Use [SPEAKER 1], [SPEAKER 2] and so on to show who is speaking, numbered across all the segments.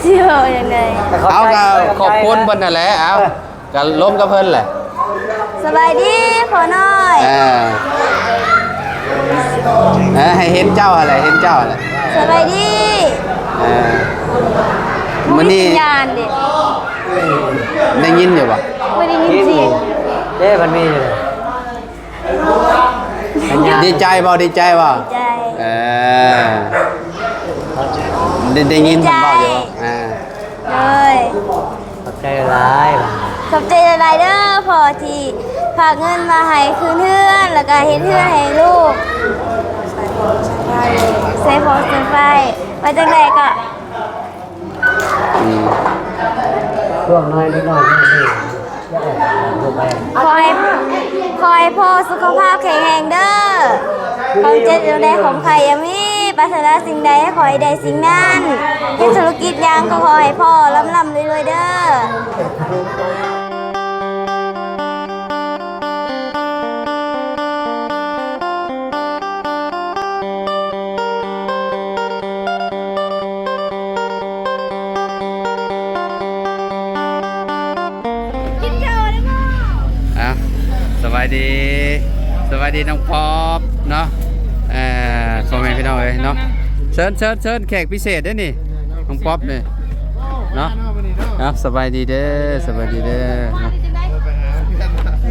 [SPEAKER 1] เชื่อยังไง
[SPEAKER 2] เอาก็ขอบคุณเพิ่นนั่นแหละเอาก็ล้มกับเพิ่นแหละ
[SPEAKER 1] สบายดีขอหน่อย
[SPEAKER 2] ให้เห็นเจ้าอะไรเห็นเจ้าอะไร
[SPEAKER 1] สบายดี
[SPEAKER 2] มื้อนี้
[SPEAKER 1] ญาณดิ
[SPEAKER 2] ได้ยินอยู่ป่ะ
[SPEAKER 1] ไม่ได้ยินเสียง
[SPEAKER 3] มันมีอยู่
[SPEAKER 2] ดีใจบ่ดีใจบ่
[SPEAKER 1] ใจ
[SPEAKER 2] ได้ยินเพิ่นเว้าอยู่
[SPEAKER 1] เลย
[SPEAKER 3] ขอบใจหลาย
[SPEAKER 1] ขอบใจหลายเด้อพอที่ฝากเงินมาให้คืนเพื่อนแล้วก็เฮ็ดเพื่อนให้ลูกใส่พอใส่ไฟมาจังไดก็
[SPEAKER 3] ช่วงน้อยนิดหน่อยนี่
[SPEAKER 1] คอยพ่อสุขภาพแข็งแรงเด้อความเจ็บใดของใครยังมีปรารถนาสิ่งใดขอให้ได้สิ่งนั้นเฮ็ดธุรกิจยังก็ขอให้พ่อร่ำรวยๆเด้อ
[SPEAKER 2] สวัสดีน้องพอบเนาะพ่อแม่พี่น้องเอ้ยเนาะเชิญแขกพิเศษด้วยนี่น้องป๊อบเนี่ยเนาะสบายดีเด้อ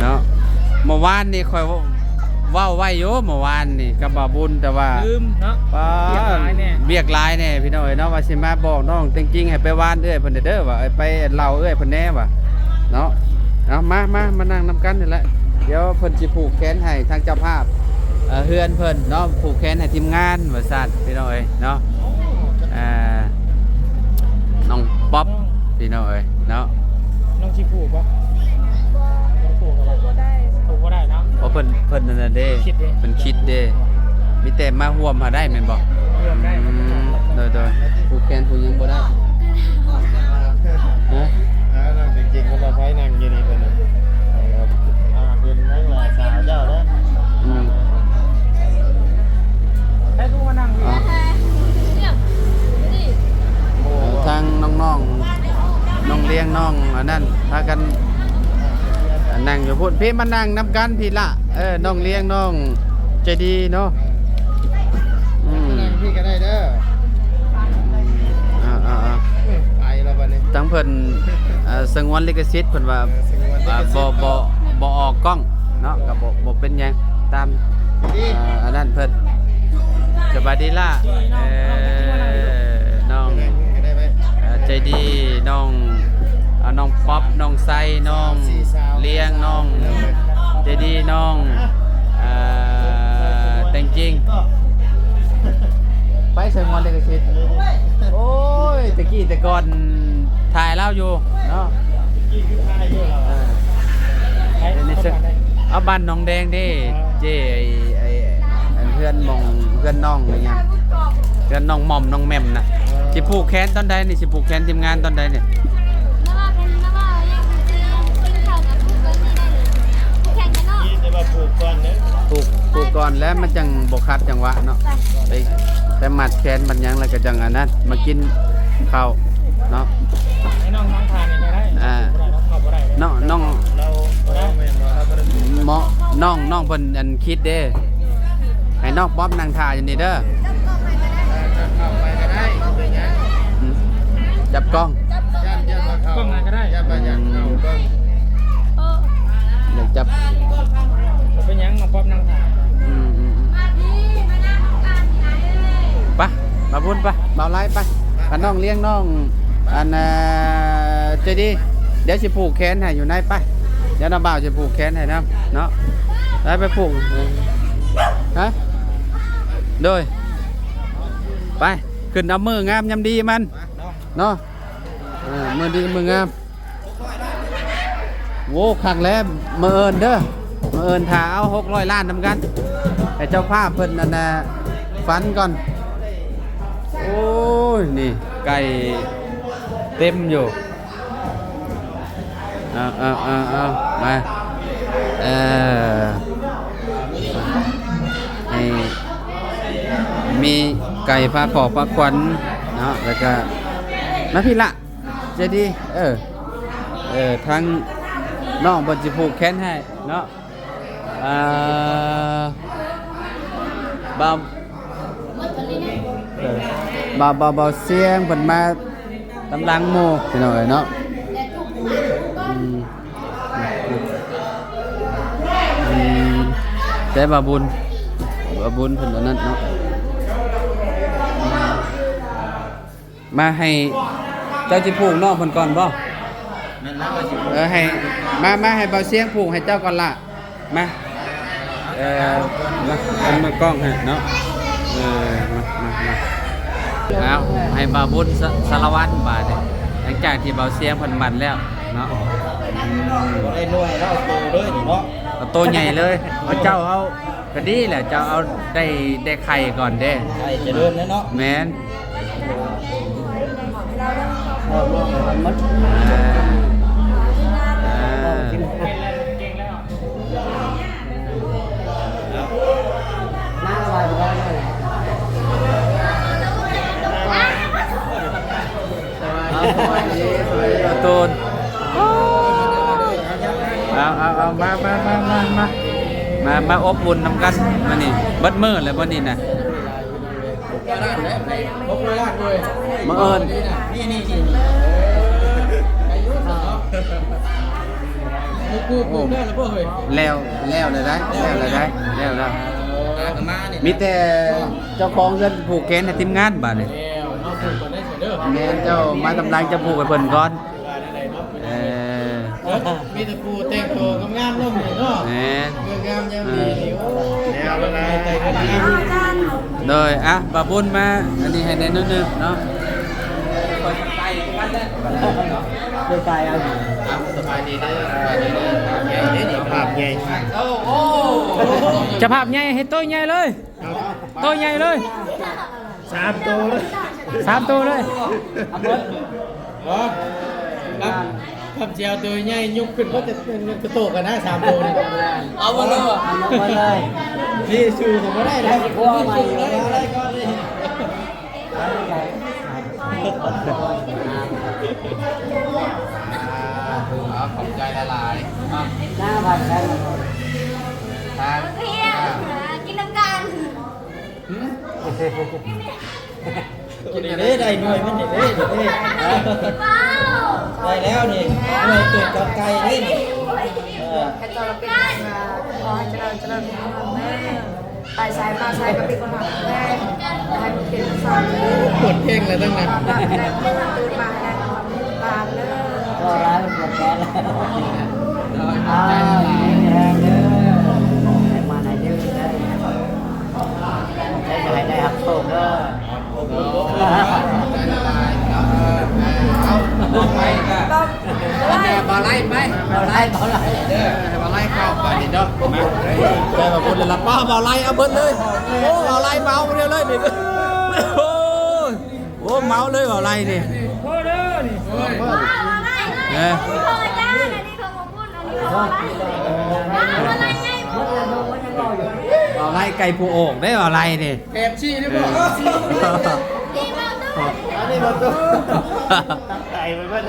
[SPEAKER 2] เนาะเมื่อวานนี่คอยว้าวไว้โยเมื่อวานนี่กับบาบุญแต่ว่า
[SPEAKER 3] ลืมเนาะ
[SPEAKER 2] เบียกลายเนี่ยพี่น้องเอ้ยเนาะว่าสิมาบอกน้องจริงๆให้ไปวานเอ้ยเพิ่นเด้อว่าไปเล่าเอ้ยเพิ่นแน่ว่าเนาะเอามานั่งนำกันนี่แหละเดี๋ยวเพิ่นสิผูกแขนให้ทางเจ้าภาพเฮือนเพิ่นเนาะผูกแขนให้ทีมงานว่าซั่นพี่น้องเอ้ยเนาะน้องป๊อปพี่น้องเอ้ยเนาะ
[SPEAKER 3] น้องสิผูกบ่ผูกบ่ได้เนาะ
[SPEAKER 2] เพราะเพิ่นนั่นน่ะเด้เพิ่นคิดเด้มีแต่มาร่วมหาได้แม่นบ่
[SPEAKER 3] ร่วมได้
[SPEAKER 2] โดยผูกแขนผูกยังบ่ได้ฮะ
[SPEAKER 3] จริงๆก็มาใช้นางอยู่นี่เพิ่นเป็นนักหลายสาวเจ้าแล้วให้ดูมานั่ง
[SPEAKER 2] ทางน้องเลี้ยงน้องอันนั้นพากันนั่งอยู่พูดพี่มานั่งนำกันพี่ละน้องเลี้ยงน้องใจดีเนาะ
[SPEAKER 3] นั่งพี่ก็ได้เด้อไปแล้วบัดนี้
[SPEAKER 2] ทั้งเพิ่นสงวนลิขสิทธิ์เพิ่นว่าบ่ออกกล้องเนาะก็บ่เป็นหยังตามอันนั้นเพิ่นสบายดีล่ะน้องใจดีน้องป๊อปน้องไซน้องเลี้ยงน้องใจดีน้องแต่งจริงไปสงวนลิขสิทธิ์โอ้ยตะกี้แต่ก่อนถ่ายเล่าอยู่เนาะเอาบ้านน้องแดงดิเจ้ไอ้เพื่อนมองเพื่อนน้องอะไรเงี้ยเพื่อนน้องหม่อมน้องแม่มนะสิผูกแขนตอนใดนี่สิผูกแขนทีมงานตอนใดเนี่ยผูกก่อนแล้วมันจังบกคัดจังหวะเนาะไปมัดแขนมันยังแล้วก็จังอันนั้นมากินข้าวเนาะ
[SPEAKER 3] ให้น้องทานนี่ได้
[SPEAKER 2] น้อง
[SPEAKER 3] เรา
[SPEAKER 2] น้องเพิ่นอันคิดเด้ให้น้องป๊อปนั่งท่าอยู่นี่เด้อจับกล้อง
[SPEAKER 3] ก็ได้
[SPEAKER 2] อยากจับ
[SPEAKER 3] เป็นยังน้องป๊อปนั่งท่า
[SPEAKER 2] ไปมาบุญไปเบาไล่ไปกันน้องเลี้ยงน้องอันใจดีเดี๋ยวจะผูกแขนให้อยู่ในไปเดี๋ยวน้าบ่าวจะผูกแขนให้นะเนาะได้ไปผูกฮะโดยไปขึ้นเอามืองามยำดีมันเนาะมือดีมืองามโว้ขังแล้วมือเอิญเด้อมือเอิญถ่าเอา600 ล้านทำกันแต่เจ้าภาพเพิ่นนั่นฟันก่อนโอ้ยนี่ไก่เต็มอยู่เอามามีไก่ปลาขอบปลาควันเนาะแล้วก็ มาพี่ละจะดีทางน้องบนจิผูกแขนให้เนาะบ่าวบ่าวเสียงเพิ่นมาตำลังโมพี่น้องเอ้ยเนาะแต่บ่าวบุญเพิ่นอันนั้นเนาะมาให้เจ้าจิผูกน้องเพิ่นก่อนบ่ให้มาให้บ่าวเสียงผูกให้เจ้าก่อนล่ะมามากล้องให้เนาะมาเอาให้บ่าวบุญสารวัตรบาดเนี่ยหลังจากที่บ่าวเสียงเพิ่นมันแล้วเนาะ
[SPEAKER 3] ไอ้หน่วยแล้วโตเลยนี่เนาะ
[SPEAKER 2] เอาตัวใหญ่เลยเอาเจ้าเอาก็ดีแหละเจ้าเอาได้ไข่ก่อนเด้
[SPEAKER 3] ไอ้จะเดินเนาะ
[SPEAKER 2] แม่นตูนมาอบอุ่นนำกันมานี่เบิดมือเลยบ่นี่น่ะมาเอิญแล้วเลยได้มีแต่เจ้าของเงินผูกแขนให้ทีมงานบาดนี่แม่เจ้ามาตำลังจะผูกให้เพิ่นก่อน
[SPEAKER 3] มีแต่ปูแต่งตัวงามๆเนาะเนาะงามยามดีแล้วอะไรแต่งกัน
[SPEAKER 2] โดยบาบุญมาอันนี้ให้แน่นนึงเนาะ
[SPEAKER 3] สบายเอาสบายดีเด้อภาพใหญ่
[SPEAKER 2] จะภาพใหญ่ให้ตัวใหญ่เลยตัวใหญ่เลย
[SPEAKER 3] 3ตัวเลย
[SPEAKER 2] 3ตัวเลย
[SPEAKER 3] ครับเจียวตัวใหญ่ยุบขึ้นก็จะเป็นกระโตกันนะ3ตัวนี่เอามาเลยนี่ชูผมไม่ได้นะชูอะไรก็เลย
[SPEAKER 2] ขอบใจละลาย
[SPEAKER 1] หน้าบันได้เพียกินน้ำกัน
[SPEAKER 3] กินได้หน่วยมันได้แล้วนี่หน่วยเกิดกับไก่ได้นี่
[SPEAKER 4] ให้เราเป็นขอให้เจริญไปใช้มาใช้ก็เป็นคนหักแม่ให้มันเป็นสอน
[SPEAKER 3] ปวดเพ่งเลยตั้งนาน
[SPEAKER 4] ตื่นมาให้บาปเลย
[SPEAKER 3] ก็ร้ายมันปวดแขนแล้วแรงเด้อมาไหนเด้อได้ได้หักโศกเด้อ
[SPEAKER 2] ไปกันบ่ไล่ไปบ่ไล่เด้อบ่ไล่เข้าไปนี่เด้อมาได้มาพูดเลยละป้าบ่ไล่เอาเบิดเลยโอ้บ่ไล่เมาเดียวเลยนี่โอ้เมาเลยบ่ไล่นี่โอ้เด้อนี่เออบ่ไล่ไก่ผู้โอ่งได้บ่ไล่นี่
[SPEAKER 3] แอบชี้ได้บ่อันนี้บ่ตัวไก่ไปเบิด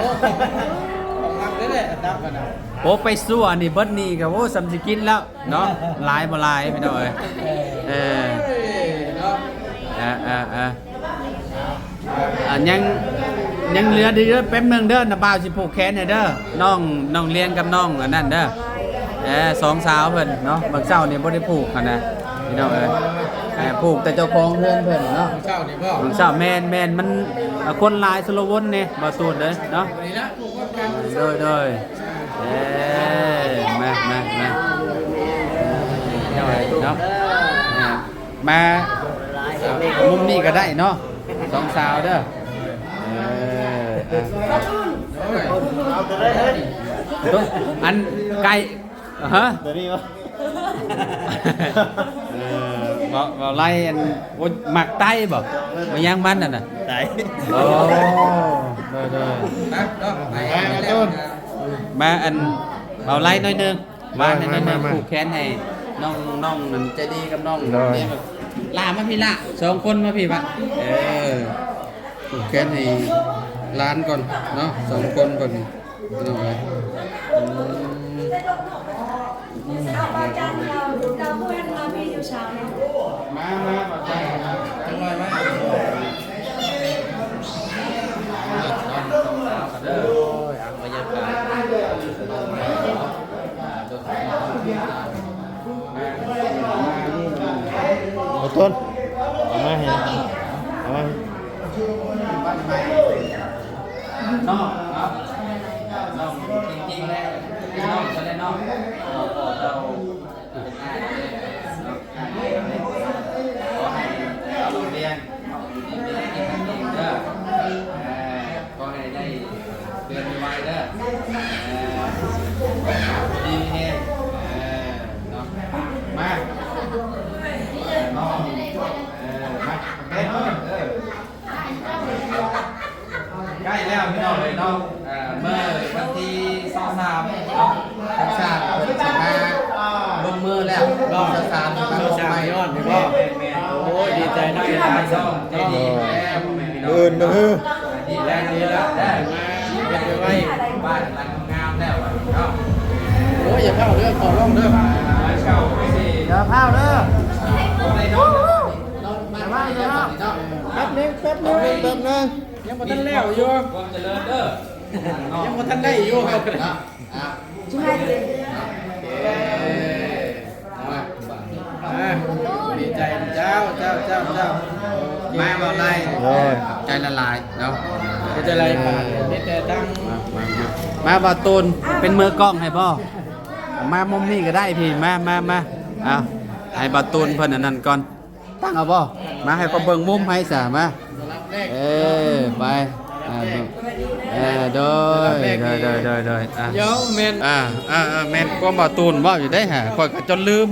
[SPEAKER 2] โอ้ไปสู้อันนี้เบิดนี่ก็โอ้สำสิกินแล้วเนาะหลายบ่หลายพี่น้องเอ้ยยังเหลือเด้อแป๊บนึงเด้อนะบ่าวสิผูกแขนให้เด้อน้องเลี้ยงกับน้องอันนั้นเด้อ2สาวเพิ่นเนาะบางเช้านี่บ่ได้ผูกกันนะพี่น้องเอ้ยผูกแต่เจ้าของเพื่อนเพิ่นเนาะ
[SPEAKER 3] เช้านี่บ่
[SPEAKER 2] เช้าแม่นมันคนหลายสโลวนนี่บ่ตูดเด้อเนาะโดยมาเนาะมามุมนี้ก็ได้เนาะ2สาวเด้ออันไก่ฮะ
[SPEAKER 3] เดี๋ยวนี้วะ
[SPEAKER 2] บ่ไล่อันหมักไตบ่บ่ย่างมันน่ะ
[SPEAKER 3] ไต
[SPEAKER 2] โอ้มาอันบ่ไล่หน่อยนึงมาหน่อยนึงผูกแขนให้น้องนั่นใจดีกับน้องนี่แบบลามาพี่ละ2คนมาพี่ปะผูกแขนให้ ร้านก่อนเนาะ2คนก่อนนี่น้องเอ้ยมาบ่ใจจังหน่อยมาเด้อบรรยากาศ
[SPEAKER 3] เอาต้นเอามาให้เอามา
[SPEAKER 2] น้องครับน้องจริงๆเลยน้องจะได้น้องเราเป็นงานเลยขอให้เราโรงเรียนเด้อขอให้ได้เรียนไวเด้อดีเองน้องมาน้องมาเล่นใกล้แล้วพี่น้องเลยน้องเมื่อวันที่23เนาะ13จะมาลงมือแล้วรอบ23จะมาลงไปยอดนี่ก็โอ้ยดีใจนะพี่น้องใจดีแล้วพี่น้องดีแล้วดีแล้วได้มาเป็นไว้บ้านหลังงามแล้วเนาะโอ้ยอย่าเข้าเด้อขอร้องเด้อเข้าสิอย่าเข้าเด้อมาบ้านเนาะแป๊บนึงยังบ่ทันแล้วอยู่ความเจริญเด้อยังบ่ทันได้อยู่ครับใช่ดีใจเจ้ามาบ่ไรใจละลายเนาะใจละลายนี่แต่ดังมาบ่ตูนเป็นมือกล้องให้พ่อมามุมนี้ก็ได้พี่มาเอาให้บ่ตูนเพิ่นอันนั้นก่อนตั้งเอาบ่มาให้เขาเบิ่งมุมให้ซะมาไปโดยเดี๋ยวแม่นแม่นความบ่ตูนเว้าอยู่ได้ฮะข่อยก็จนลืม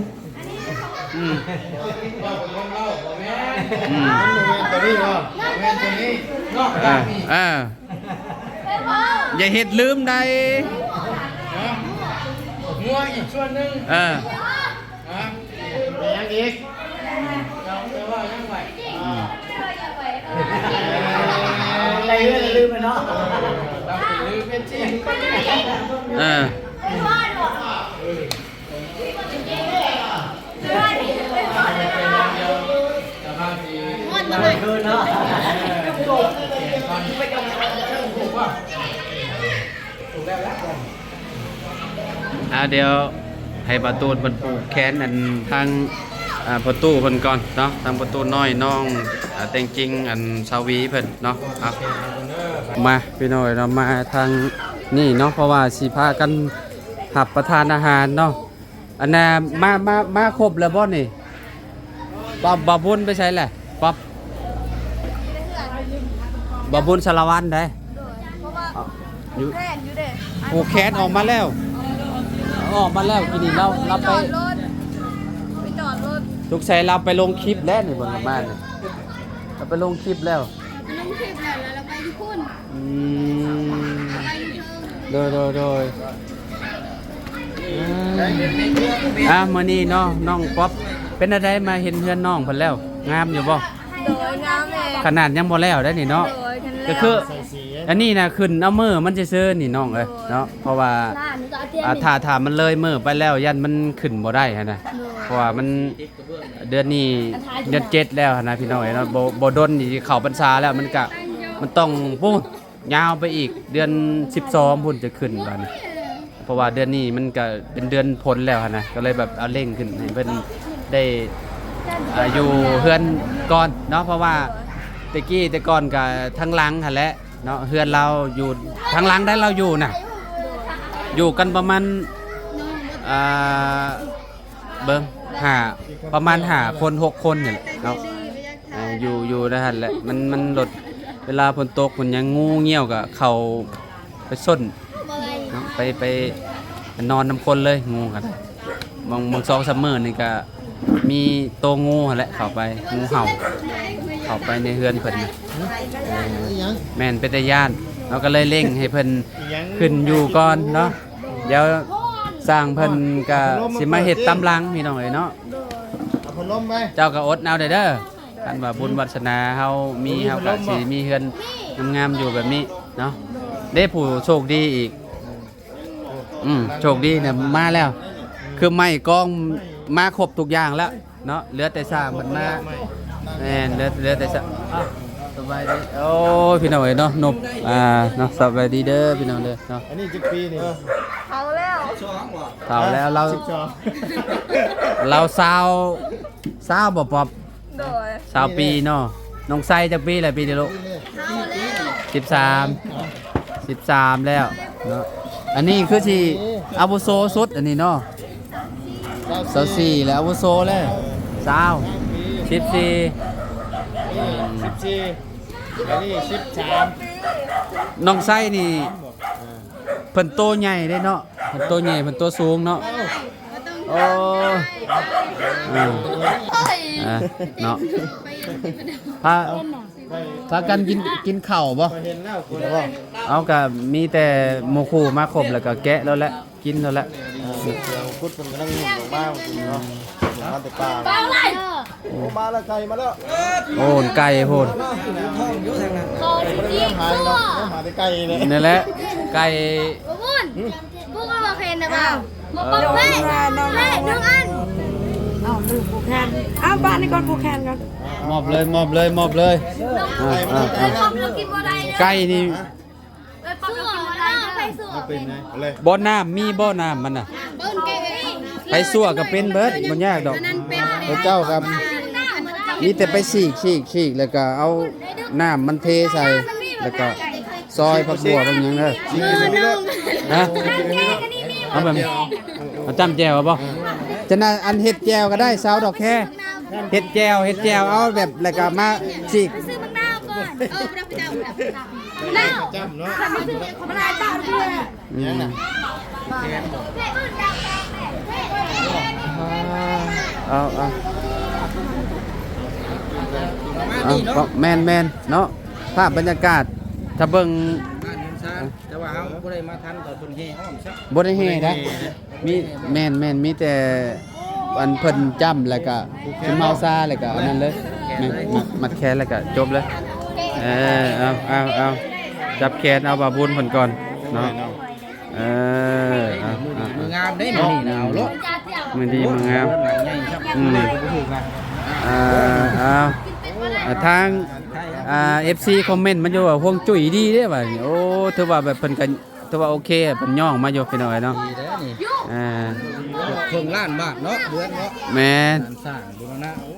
[SPEAKER 3] ตัวนี้เนาะแม่นตัวนี้เนาะ
[SPEAKER 2] อย่าเฮ็ดลืมได้
[SPEAKER 3] งัวอีกส่วนนึงยังอีกเราจะว่ายังไงอะไรลืมไปเนาะเราลืมเป็นจริง
[SPEAKER 2] เดี๋ยวให้ประตูมันปลูกแขนอันทางประตูเพิ่นก่อนเนาะทางประตูน้อยน้องแต่งจริงอันชาวีเพิ่นเนาะมาพี่น้อยเรามาทางนี่เนาะเพราะว่าสิพากันหับประทานอาหารเนาะอันน่ะมาครบแล้วบ่นี่บ่บุญไปใช้แหละป๊อบบ่บุญสารวัตรได้อยู่โอ้แขนออกมาแล้วกินนี่เราไป
[SPEAKER 4] จอดรถ
[SPEAKER 2] ทุกใส่เราไปลงคลิปแล้วนี่บนบ้านนี่เราไปลงคลิปแล้ว
[SPEAKER 4] ลงคลิปแล้วเราไปที่คุณ
[SPEAKER 2] โดยมื้อนี้เนาะน้องป๊อปเป็นอะไรมาเห็นเพื่อนน้องเพิ่นแล้วงามอยู่บ่
[SPEAKER 4] โดยงามแม่
[SPEAKER 2] ขนาดยังบ่แล้วได้นี่เนาะก็คืออันนี้นะขึ้นเอามือมันจะซื้อนี่น้องเนาะเพราะว่าถ้ามันเลยมือไปแล้วยันมันขึ้นบ่ได้ฮะนะเพราะว่ามันเดือนนี้เดือน7แล้วนะพี่น้องเนาะบ่ดนนี่เข้าพรรษาแล้วมันต้องพูดยาวไปอีกเดือน12พุ่นจะขึ้นบัดนี้เพราะว่าเดือนนี้มันก็เป็นเดือนพ้นแล้วนะก็เลยแบบเอาเร่งขึ้นให้เพิ่นได้อยู่เฮือนก่อนเนาะเพราะว่าแต่ก่อนก็ทั้งหลังหั่นแหละเนาะเฮือนเราอยู่ทั้งหลังได้เราอยู่น่ะอยู่กันประมาณเบิ่งประมาณ5คน6คนนี่แหละเนาะอยู่นะหั่นแหละมันลดเวลาฝนตกมันยังงูเงี้ยวก็เข้าไปส้นเนาะไปนอนน้ำคนเลยงูกันบาง2-3 มื้อนี่ก็มีโตงูหั่นแหละเข้าไปงูเห่าเข้าไปในเฮือนเพิ่นน่ะแม่นเป็นตาย่านเราก็เลยเร่งให้เพิ่นขึ้นอยู่ก่อนเนาะเดี๋ยวสร้างเพิ่นก็สิมาเฮ็ดตำลังพี่น้องเอ้ยเนาะ
[SPEAKER 3] เอาพัดลมไป
[SPEAKER 2] เจ้าก็อดเอาเด้อคันว่าบุญวาสนาเฮามีเฮาก็สิมีเฮือนงามๆอยู่แบบนี้ เนาะได้ผู้โชคดีอีกโชคดีเนี่ยมาแล้ว คือไม่กองมาครบทุกอย่างแล้วเนาะเหลือแต่สร้างมันมาแม่นเหลือแต่สร้างสบายดีโอ้ยพี่น้องเอ้ยเนาะนบเนาะสบายดีเด้อพี่น้องเด้อเนาะ
[SPEAKER 3] อันนี้จักปีนี่
[SPEAKER 1] เอาแล้ว
[SPEAKER 2] เฒ่าแล้วเรา
[SPEAKER 3] 12
[SPEAKER 2] เราสาวบ่ปอบ
[SPEAKER 1] โดย
[SPEAKER 2] สาวปีเนาะน้องไซจักปีแหละปีเดียวลูก 13แล้วเนาะอันนี้คือสิอาวุโสสุดอันนี้เนาะ24แล้วอาวุโสแล้ว20 14
[SPEAKER 3] 14อันนี้13
[SPEAKER 2] น้องไส้นี่เพิ่นโตใหญ่เด้เนาะเพิ่นโตใหญ่เพิ่นโตสูงเนาะโอ้เนาะพากันกินข้าวบ่
[SPEAKER 3] เห็นแล้วคุณว่า
[SPEAKER 2] เอาก็มีแต่หมู่คู่มาครบแล้วก็แกะแล้วแหละกินแล้วแหละ
[SPEAKER 3] เราพุทธมันกำลังลงมาคุณเนาะมาแต่ป่าโอ้มาแล้วไก่มาแล้ว
[SPEAKER 2] โอ้นไก่โพด
[SPEAKER 3] เริ่มหายเนาะหาแต่ไก่เนี่ย
[SPEAKER 2] นั่นแหละไก่
[SPEAKER 1] บุ้งเอามาเพนนะเปล่ามาปักแม่น้องอัน
[SPEAKER 4] เอาลืมผูกแขนเอาบ้านนี่ก่อนผูกแขนก่อน
[SPEAKER 2] มอบเลย
[SPEAKER 1] เรากินบ่ได้เลย
[SPEAKER 2] ไก่นี่
[SPEAKER 1] สู้ได้ไปสู้
[SPEAKER 3] เป็นไงเลย
[SPEAKER 2] บ่อน้ำมีบ่อน้ำมันน่ะ
[SPEAKER 1] เบิ้ลเก่งนี่
[SPEAKER 2] ไปสั่วก็เป็นเบิดบ่ยากดอกพระเจ้าครับมีแต่ไปฉีกแล้วก็เอาน้ำมันเทใส่แล้วก็ซอยผักบัวบางอย่างเด้อนะเอาแบบเอาจำแจวบ่จะน่าอันเฮ็ดแจวก็ได้สาวดอกแค่เฮ็ดแจวเอาแบบแล้วก็มาฉีก
[SPEAKER 1] ซื้อมังนาวก่อนรับเจ้าแล้ว
[SPEAKER 3] จำเนาะ
[SPEAKER 1] มันหายเจ้าด้วย
[SPEAKER 2] ก็แมนเนาะภาพบรรยากาศถ้าเบิ่ง
[SPEAKER 3] แต่ว่าเขาบ่ได้มาทันตอนเพิ่นเฮอ้อมซะ
[SPEAKER 2] บ่ได้เฮนะมีแม่นมีแต่อันเพิ่นจำแล้วก็สิเมาซาแล้วก็อันนั้นเลยแม่นมัดแขนแล้วก็จบเลยเอาจับแขนเอาบาบุญเพิ่นก่อนเนาะ
[SPEAKER 3] มืองามได้มื้อนี้นะเอาโลด
[SPEAKER 2] มือดีมืองาม
[SPEAKER 3] ใหญ่ครับบ่ถูกนะ
[SPEAKER 2] ทางFC คอมเมนต์มันอยู่ว่าห่วงจุ้ยดีเด้ว่าโอ้ถือว่าแบบเพิ่นก็ถือว่าโอเคเพิ่นย่องมาอยู่พี่น้อยเนาะ
[SPEAKER 3] ดีแล้วนี่ครึ่งล้านบาทเนาะเดือนเนาะ
[SPEAKER 2] แม่น
[SPEAKER 3] สร้างบูรณะโอ้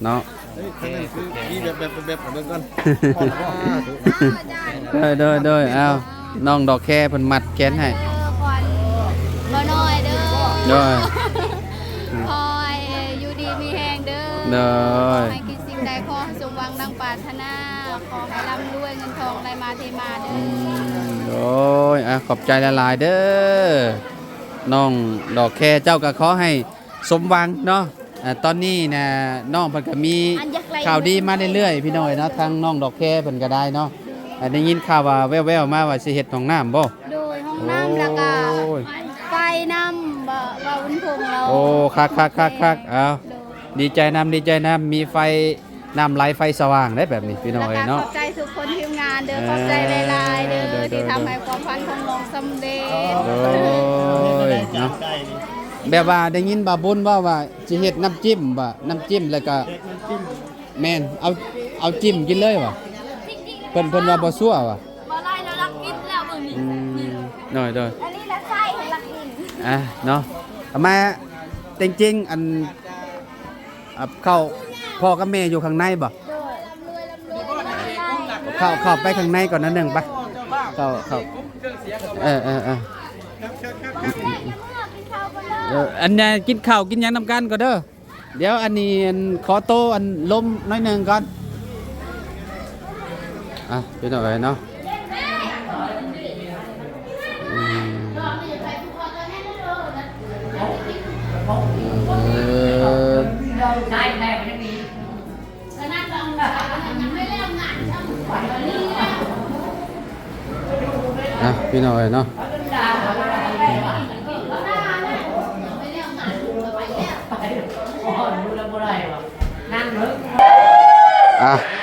[SPEAKER 2] เนาะ
[SPEAKER 3] มีแบบเบิ่งก่อน
[SPEAKER 2] โดยเอาน้องดอกแค่เพิ่นมัดแขนให้
[SPEAKER 1] บ่น้อยเด้อ
[SPEAKER 2] โดย
[SPEAKER 1] คอยอยู่ดีมีแหงเด้อ
[SPEAKER 2] โดย
[SPEAKER 1] ให้คิดสิ่งใดขอให้สมหวังดังปรารถนาขอให้ร่ำรวยเงินทองไหลมาเทมาเด้อ
[SPEAKER 2] โอ้ยขอบใจหลายๆเด้อน้องดอกแค่เจ้าก็ขอให้สมหวังเนาะตอนนี้นะน้องเพิ่นก็มีข่าวดีมาเรื่อยๆพี่น้อยเนาะทางน้องดอกแค่เพิ่นก็ได้เนาะได้ยินข่าวว่าแว่วๆมาว่าสิเฮ็ดห้องน้ำบ่
[SPEAKER 1] โดยห้องน้ำแล้วก็
[SPEAKER 2] โอ้ย
[SPEAKER 1] ไฟน้ำบ่อุ่นพงเรา
[SPEAKER 2] โอ้คักเอาดีใจน้ำมีไฟน้ำไหลไฟสว่างได้แบบนี้พี่น้อย
[SPEAKER 1] ข
[SPEAKER 2] เนาะ
[SPEAKER 1] อบใจทุกคนทีมงานเด้อขอบใจหลายๆเด้อที่ทำให้ความฝันของน้องสำเร็จ
[SPEAKER 2] โอ้ยเนาะแบบว่าได้ยินบาบุญว่าสิเฮ็ดน้ำจิ้มแล้วก็แม่นเอาจิ้มกินเลยว่ะเพิ่นว่าบ่ซั่วว่ะ
[SPEAKER 1] บ่ไล่แล้วรักกินแล้วมื้อนี้
[SPEAKER 2] หน่อย
[SPEAKER 1] อันนี้ละไส้รักกิน
[SPEAKER 2] เนาะเอามาจริงๆอันเข้าพ่อกับแม่อยู่ข้างในบ่เข้าไปข้างในก่อนนะหนึ่งไปเข้าอันนี้กินข้าวกินหยังนำกันก่อนเด้อเดี๋ยวอันนี้ขอโตอันลมน้อยหนึ่งก่อนเป็นอะไรเนาะพี่น้อยเนาะ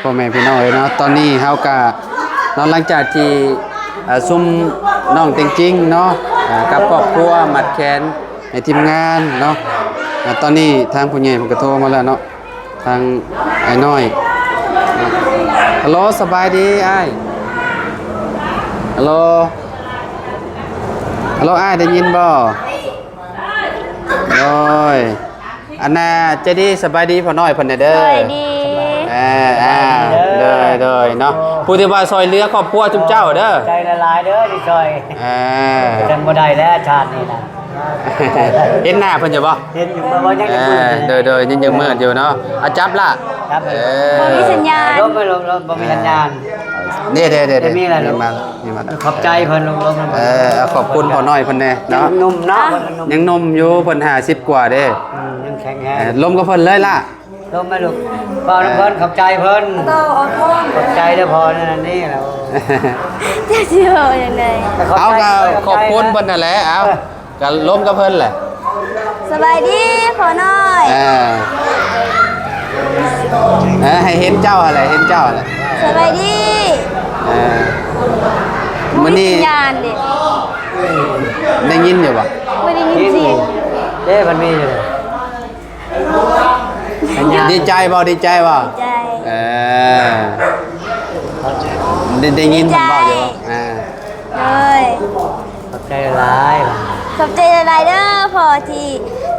[SPEAKER 2] พ่อแม่พี่น้องเอ้ยเนาะตอนนี้เฮาก็เนาะหลังจากที่ซุ่มน้องเต็งจริงเนาะกับครอบครัวมัดแขนในทีมงานเนาะตอนนี้ทางผู้ใหญ่เพิ่นก็โทรมาแล้วเนาะทางไอ้น้อยฮัลโหลสบายดีอ้ายฮัลโหลอ้ายได้ยินบ่โอ้ยอันน่ะเจดีสบายดีพ่อน้อยเพิ่นน่ะเด้อ
[SPEAKER 1] สวัสดี
[SPEAKER 2] เลยเนาะผู้ที่ว่าซอยเรือครอบครัวจุ๊บเจ้าเด้อ
[SPEAKER 3] ใจละลายเด้อที่ซอย
[SPEAKER 2] อ่า
[SPEAKER 3] จังบ่ได้แล้วชาตินี้นะ
[SPEAKER 2] เห็นหน้าเพิ่นอยู่บ่
[SPEAKER 3] เห็นอยู่บ่ยัง
[SPEAKER 2] โดยยังมืดอยู่เนาะเอาจับล่ะ
[SPEAKER 3] ครับ
[SPEAKER 1] บ่มีสัญญาณ
[SPEAKER 3] ลบไปลงบ่มีสัญญาณ
[SPEAKER 2] เด้
[SPEAKER 3] มีอะไรลูก
[SPEAKER 2] มา
[SPEAKER 3] ขอบใจเพิ่นลง
[SPEAKER 2] เอาขอบคุณพ่อน้อยเพิ่นแน่เนาะ
[SPEAKER 3] นุ่มเนาะ
[SPEAKER 2] ยังนมอยู่เพิ่น50กว่าเด้
[SPEAKER 3] ยังแข็งแรง
[SPEAKER 2] ลมกับเพิ่นเลยล่ะ
[SPEAKER 3] ลงมาลูกเปล่าน้ำเพิ่นขอบใจเพิ่น
[SPEAKER 4] โตอ่อนพ่อ
[SPEAKER 3] ขอบใจเด้อพอนั่นนี่แล้ว
[SPEAKER 1] จะสิเว้าจังได๋
[SPEAKER 2] เอาก็ขอบคุณเพิ่นนั่นแหละเอาก็ลมกับเพิ่นแหละ
[SPEAKER 1] สบายดีพ่อน้อย
[SPEAKER 2] ให้เห็นเจ้าอะไรเห็นเจ้าอะไร
[SPEAKER 1] สบายดี
[SPEAKER 2] มื้อนี้
[SPEAKER 1] สัญญาณดิ
[SPEAKER 2] ได้ยินอยู่บ่
[SPEAKER 1] บ่ได้ยินเสียง
[SPEAKER 3] เด้มันมีอยู่สัญญาณ
[SPEAKER 2] ดีใจบ่
[SPEAKER 1] ใจ
[SPEAKER 2] เออได้ยินผมบอกอยู่บ่
[SPEAKER 1] เลย
[SPEAKER 3] ขอบใจหลาย
[SPEAKER 1] ขอบใจหลายๆเด้อพ่อที่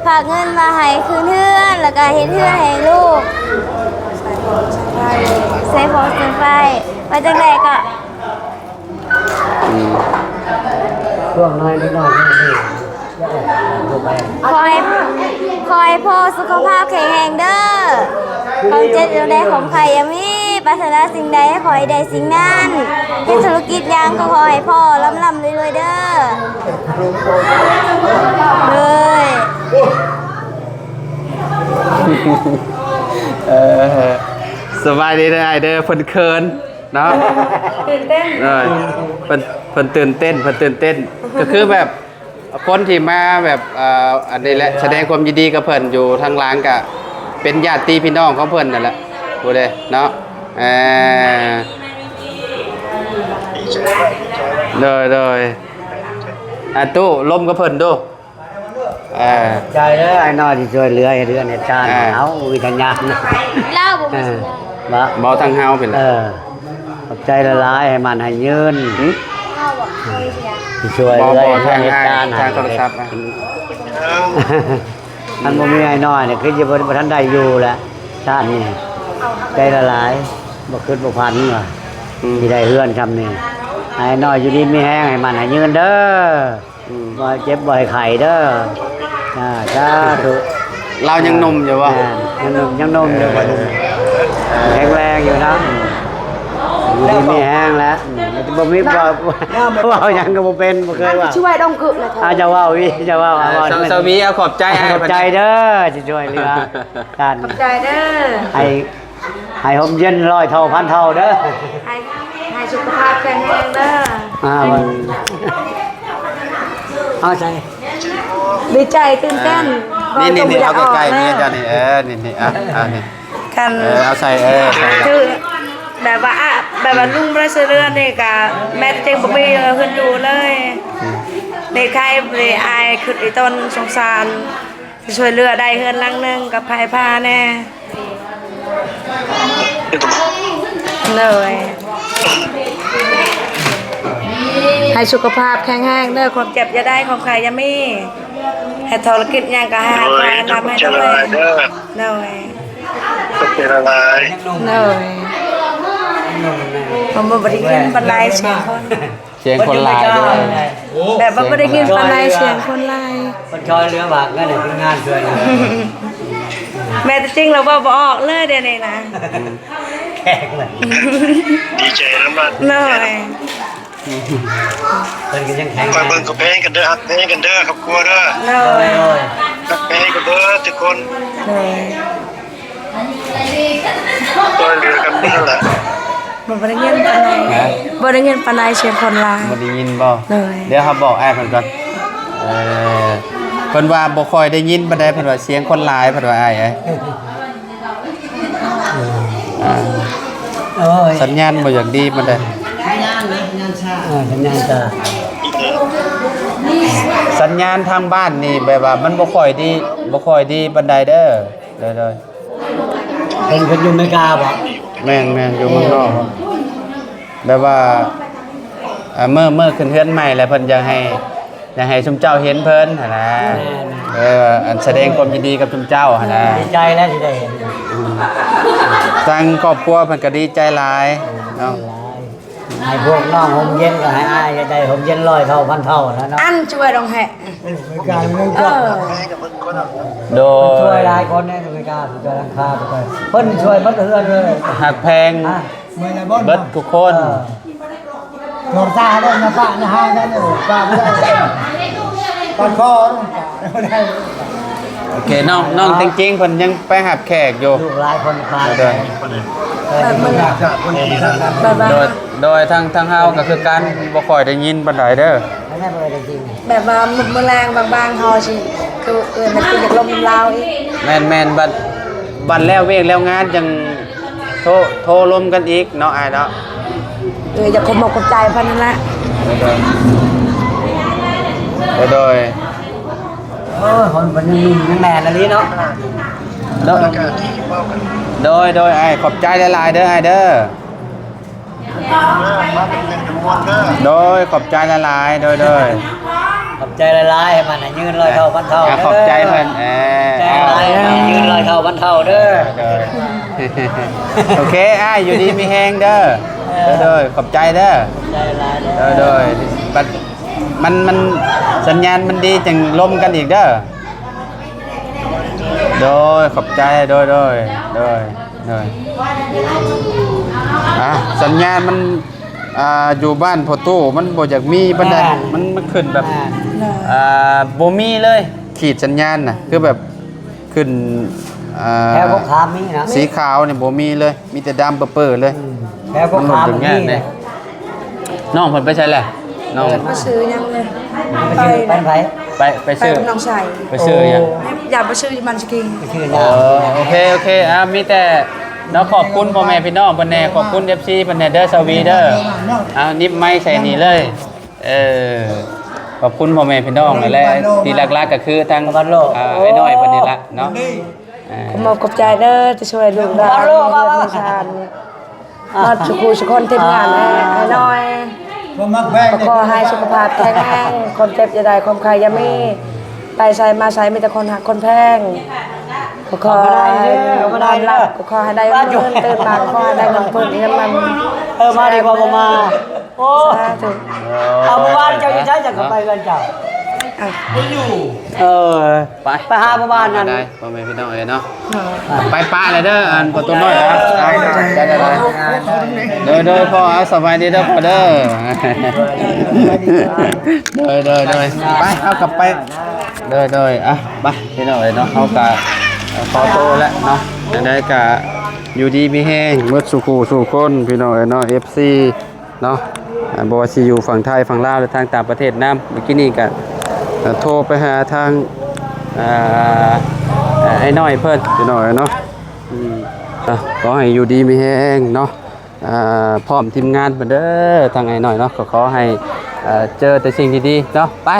[SPEAKER 1] ฝากเงินมาให้คืนเพื่อนแล้วก็เฮ็ดเพื่อนให้ลูกใส่พอใส่ไฟไปจังไดก็
[SPEAKER 3] ช่วงน้อยนิดหน่อยนี่ถูกไป
[SPEAKER 1] ขอให้พ่อสุขภาพแข็งแรงเด้อความเจ็บอยู่ในของใครยังมีปรารถนาสิ่งใดขอให้ได้สิ่งนั้นเฮ็ดธุรกิจหยังก็ขอให้พ่อร่ำรวยๆเด้อเลย
[SPEAKER 2] สบายดีเด้อไอ้เด้อเพิ่นเคินเนาะ
[SPEAKER 4] ตื่นเต้น
[SPEAKER 2] เพิ่นตื่นเต้นก็คือแบบคนที่มาแบบอันนี้แหละแสดงความยินดีกับเพิ่นอยู่ทางหลังก็เป็นญาติพี่น้องของเพิ่นนั่นแหละพูดเลยเนาะโดยตู้ล้มกับเพิ่นดู
[SPEAKER 3] ใจเด้อไอ้น้อยที่ช่วยเหลือให้เรือนในชาติเอาวิทยานะ
[SPEAKER 1] เล่าบ่มีสัญญาณ
[SPEAKER 2] บ่ทางเฮาเป็น
[SPEAKER 3] ขอบใจละลายให้มันให้ยืน
[SPEAKER 1] เล่าบ่มีสัญญาณ
[SPEAKER 3] ที่ช่วยเหลือให้เหตุการณ์
[SPEAKER 2] ทางโทรศัพท์นะ
[SPEAKER 3] มันบ่มีไอ้น้อยเนี่ยคือจะบ่ทันได้อยู่แหละชาตินี้ใจละลายบ่คิดบ่พันว่าที่ได้เฮือนคำนี้ไอ้น้อยอยู่ดีมีแห้งให้มันให้ยืนเด้อบ่เจ็บบ่ให้ไข้เด้อสาธุ
[SPEAKER 2] เรายังหนุ่มอยู่บ่
[SPEAKER 3] ยังนมอยู่บ่แข็งแรงอยู่นะอยู่ดีมีแห้งแล้วบ่มีว่าหยังก็บ่เป็นบ่เคยว่า
[SPEAKER 4] ช่วยต้องกึกเลย
[SPEAKER 3] อาจะว่าวิจะว่า
[SPEAKER 2] สามีเอาขอบใจ
[SPEAKER 3] ขอบใจเด้อจะช่วยเหลือกัน
[SPEAKER 4] ขอบใจเด้อ
[SPEAKER 3] ให้ผมเย็นร้อยเท่าพันเท่าเด้อ
[SPEAKER 4] ให้สุขภาพแข็งแรงเด้อ
[SPEAKER 3] มันเอาใจ
[SPEAKER 4] ดีใจตื่นเต้น
[SPEAKER 2] นี่เอาใกล้ๆนี่จ้ะนี่นี่นี่
[SPEAKER 4] กัน
[SPEAKER 2] เอาใส่ใส่
[SPEAKER 4] คือแบบว่าลุงบ่ได้ซื้อเรือนนี่ก็แม่เต็งบ่มีเพิ่นอยู่เลยในใครบ่อายคืออีต้นสงสารสิช่วยเหลือได้เฮือนหลังนึงกับไผพาแน่เลยให้สุขภาพแข็งแรงเด้อความเจ็บอย่าได้ของใครอย่ามีให้ธุรกิจหยังก็ให้ใครทำให้ด้วยเลย
[SPEAKER 5] เป็นอะไร
[SPEAKER 4] เลยผมบ่ได้ยินปานใดเสียงคน
[SPEAKER 2] เสียงคนลายด้วย
[SPEAKER 4] แบบว่าบ่ได้ยินปานใดเสียงคนหลาย
[SPEAKER 3] คนชอยเรือบากก็ได้ทำงานช่วยนะ
[SPEAKER 4] แม่แต่จริงแล้วว่าบ่ออกเลยเดี๋ยวนี้นะ
[SPEAKER 3] แขกเลย
[SPEAKER 5] ดีใจแล้วมัน
[SPEAKER 4] เลย
[SPEAKER 3] คนก็ยังแข็ง
[SPEAKER 5] คอยเบิ่งกับเพลงกันเด้อฮักเพลงกันเด้อครอบครัวเด้อ
[SPEAKER 4] เลย
[SPEAKER 5] ฮักเพลงกันเด้อทุกคน
[SPEAKER 4] เลย
[SPEAKER 5] ตัวเรือกันนี่แหละ
[SPEAKER 4] บ่ได้ยินปานใดบ่ได้ยินปานใดเสียงคนหลาย
[SPEAKER 2] บ่ได้ยินบ่
[SPEAKER 4] เลย
[SPEAKER 2] เดี๋ยวครับบอกเพิ่นก่อนเพิ่นว่าบ่ค่อยได้ยินปานใดเพิ่นว่าเสียงคนหลายเพิ่นว่าอ้าย
[SPEAKER 3] โอ้ย
[SPEAKER 2] สัญญาณบ่อย่างดีปานใด
[SPEAKER 3] สัญญาณจะ
[SPEAKER 2] สัญญาณทางบ้านนี่แบบว่ามันบ่ค่อยดีปานใดเด้อเด้อ
[SPEAKER 3] เป็นคนอยู่อเมริกาบ่
[SPEAKER 2] แม่นอยู่เมืองนอกแบบว่าเมื่อขึ้นเฮือนใหม่แล้วเพิ่นอยากให้ชุมเจ้าเห็นเพิ่นหั่นนะอันแสดงความยินดีกับชุมเจ้าหั่นนะ
[SPEAKER 3] ดีใจแล้วที่ได้เห็น
[SPEAKER 2] ทางครอบครัวเพิ่นก็ดีใจหลายเนาะ
[SPEAKER 3] ให้พวกน้องห่มเย็นก็ให้อ้ายได้ห่มเย็นร้อยเท่าพันเท่าแล้วเนาะ
[SPEAKER 4] อันช่วยดองแหะ
[SPEAKER 3] การเมืองก็
[SPEAKER 2] โด
[SPEAKER 3] ช่วย
[SPEAKER 2] ย
[SPEAKER 3] หลายคนในอเมริกาช่วยราคาไปเพิ่นช่วยบัดเฮือนเลย
[SPEAKER 2] หักแพงเบิดทุกคน
[SPEAKER 3] โดนตาได้นะป้านะฮะนั่นป้าไม่ได้ก่อนคอได้
[SPEAKER 2] โอเคน้องจริงๆเพิ่นยังไปหับแขกอยู่
[SPEAKER 3] ลูกหลายคนพา
[SPEAKER 2] โดย โดยทางเฮาก็คือการบ่ค่อยได้ยินปานใดเด้อ
[SPEAKER 3] ไม่ได้เลยจริง
[SPEAKER 4] แบบว่าหมึกแมลงบางๆเฮาสิคือมันคือจากลมลาวอีก
[SPEAKER 2] แม่นบัดแล้วเวกแล้วงานจังโทรลมกันอีกเนาะอ้ายเนาะ
[SPEAKER 4] อยากขอบใจพันนั่นแหละ
[SPEAKER 2] โดย
[SPEAKER 3] โอ้ยคนเป็นนุ่มยังแมนอะไรเนาะ
[SPEAKER 2] โดยอ้ายขอบใจหลายๆเด้ออ้ายเด้อโดยขอบใจหลายๆโดย
[SPEAKER 3] ขอบใจหลายๆให้มันยืนร้อยเท่าพันเท่า
[SPEAKER 2] ขอบใจเพิ่น
[SPEAKER 3] ใจหลายยืนร้อยเท่าพันเท่าเด้อ
[SPEAKER 2] โอเคอ้ายอยู่ดีมีแฮงเด้อโดยขอบใจเด้อ
[SPEAKER 3] ใจหลายเด้อ
[SPEAKER 2] โดยบัดมันสัญญาณมันดีจังลมกันอีกเด้อโดยขอบใจโดยสัญญาณมันอยู่บ้านพ่อตู้มันบ่อยากมีปานใดมันขึ้นแบบบ่มีเลยขีดสัญญาณน่ะคือแบบขึ้น
[SPEAKER 3] แค่พวกขามีนะ
[SPEAKER 2] สีขาวเนี่ยบ่มีเลยมีแต่ดำเปื้อๆเลย
[SPEAKER 3] แค่พวกขามีเนี่ย
[SPEAKER 2] น้องเพิ่นไปใช่แหละน้อง
[SPEAKER 4] มาซื้อยังเลย
[SPEAKER 3] ไปชื่อเป็นไผ
[SPEAKER 2] ไป
[SPEAKER 4] ไป
[SPEAKER 2] ซื้อ
[SPEAKER 4] น้องชาย
[SPEAKER 2] ไปซื้อยัง
[SPEAKER 4] อยากไปซื้อมันสกิง
[SPEAKER 3] ไปชื่อ
[SPEAKER 2] โอเคมีแต่เนาะขอบคุณพ่อแม่พี่น้องเพิ่นแน่ขอบคุณ FC เพิ่นแน่เด้อสวีเด้อนิบไม้ใส่นี่เลยขอบคุณพ่อแม่พี่น้องนั่นแหละที่หลักๆก็คือทางไอ้น้อยเพิ่นนี่ละเนาะ
[SPEAKER 4] ขอบใจเด้อที่ช่วยลูกได้เรื่องประชาชนมาสุขคนทีมงานให้น้อยขอให้สุขภาพแข็งแรงความเจ็บอย่าได้ความใครอย่ามีไปใส่มาใส่มีแต่คนหักคนแพงขอให้ได้รับขอให้ได้เงินตื่นมาขอให้ได้เงินเพิ่มเงินมัน
[SPEAKER 3] มาดีกว่ามาโอ้
[SPEAKER 4] สาธุ
[SPEAKER 3] เอาบ้านเจ้าจะใช้จากไปกันเจ้าไปหาบ้านนั่น
[SPEAKER 2] ได้พ่อแม่พี่น้องเนาะไปป้าเลยเด้ออันประตูน้อยนะได้โดยพ่อสบายดีเด้อพ่อเด้อโดยไปเอากลับไปโดยไปพี่น้องเนาะเขาก็ขอโตแล้วเนาะได้กะอยู่ดีมีแห้งเมื่อสู่คนพี่น้องเนาะ FC เนาะบ่ว่าสิอยู่ฝั่งไทยฝั่งลาวหรือทางต่างประเทศนำเมื่อกี้นี้ก็โทรไปหาทางไอ้น้อยเพิ่นพี่น้องเนาะขอให้อยู่ดีมีแห้งเนาะพร้อมทีมงานเพิ่นเด้อทางไอ้น้อยเนาะก็ขอให้เจอแต่สิ่งดีๆเนาะไป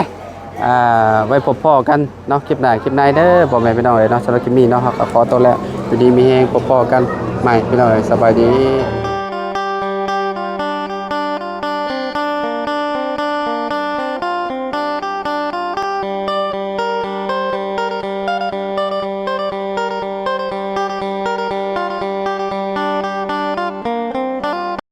[SPEAKER 2] ไว้พบพ่อกันเนาะคลิปหน้าเด้อพ่อแม่พี่น้องเนาะสำหรับคลิปนี้เนาะก็ขอตัวแล้วอยู่ดีมีแห้งพบพ่อกันใหม่พี่น้องสบายดี